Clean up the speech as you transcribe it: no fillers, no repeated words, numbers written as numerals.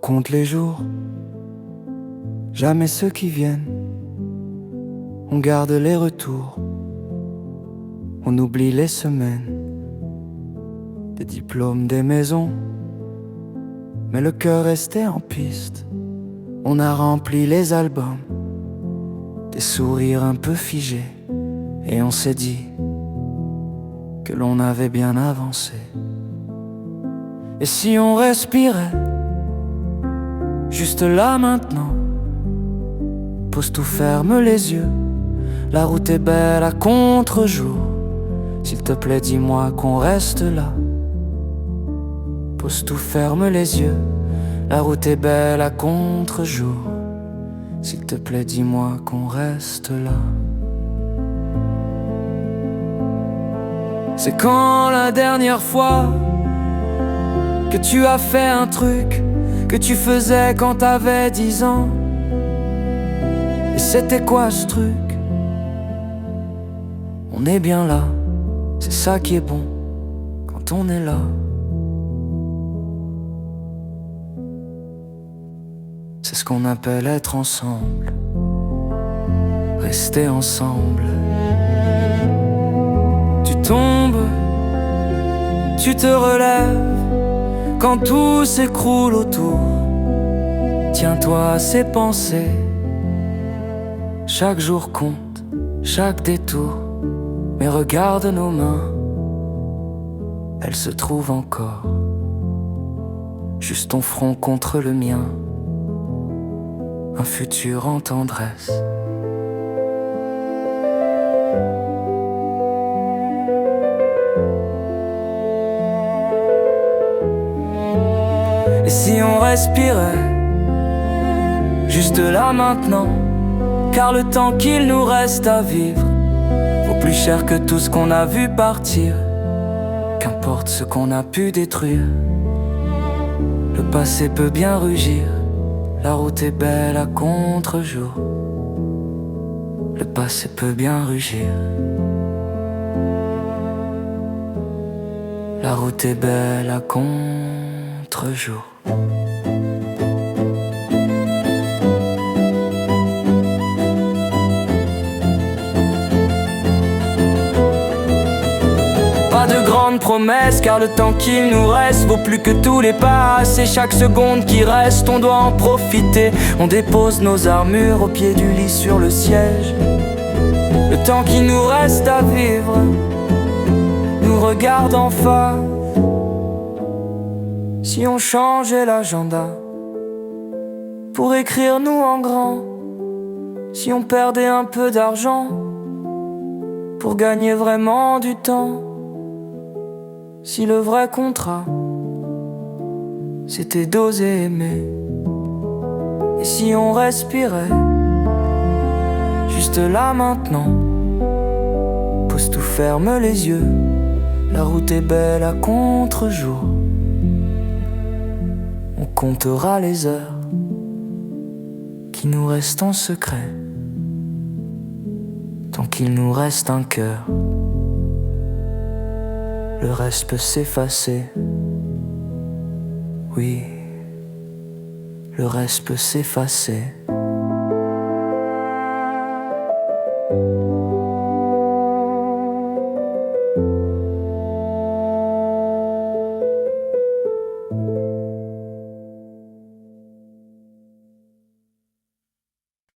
compte les jours, jamais ceux qui viennent. On garde les retours, on oublie les semaines, des diplômes, des maisons, mais le cœur restait en piste. On a rempli les albums, des sourires un peu figés, et on s'est dit que l'on avait bien avancé. Et si on respirait, juste là maintenant, pose tout, ferme les yeux, la route est belle à contre-jour. S'il te plaît, dis-moi qu'on reste là. Pose tout, ferme les yeux, la route est belle à contre-jour. S'il te plaît, dis-moi qu'on reste là. C'est quand la dernière fois que tu as fait un truc que tu faisais quand t'avais 10 ans? Et c'était quoi ce truc? On est bien là, c'est ça qui est bon quand on est là. C'est ce qu'on appelle être ensemble, rester ensemble. Tu tombes, tu te relèves quand tout s'écroule autour. Tiens-toi à ces pensées, chaque jour compte, chaque détour. Mais regarde nos mains, elles se trouvent encore, juste ton front contre le mien, un futur en tendresse. Et si on respirait, juste là maintenant, car le temps qu'il nous reste à vivre vaut plus cher que tout ce qu'on a vu partir. Qu'importe ce qu'on a pu détruire, le passé peut bien rugir. La route est belle à contre-jour, le passé peut bien rugir. La route est belle à contre-jour. Pas de grandes promesses, car le temps qu'il nous reste vaut plus que tous les passes. Et chaque seconde qui reste, on doit en profiter. On dépose nos armures au pied du lit sur le siège. Le temps qui nous reste à vivre nous regarde en face. Si on changeait l'agenda pour écrire nous en grand, si on perdait un peu d'argent pour gagner vraiment du temps, si le vrai contrat c'était d'oser aimer, et si on respirait juste là maintenant, pose tout, ferme les yeux, la route est belle à contre-jour. On comptera les heures qui nous restent en secret, tant qu'il nous reste un cœur. Le reste peut s'effacer, oui, le reste peut s'effacer.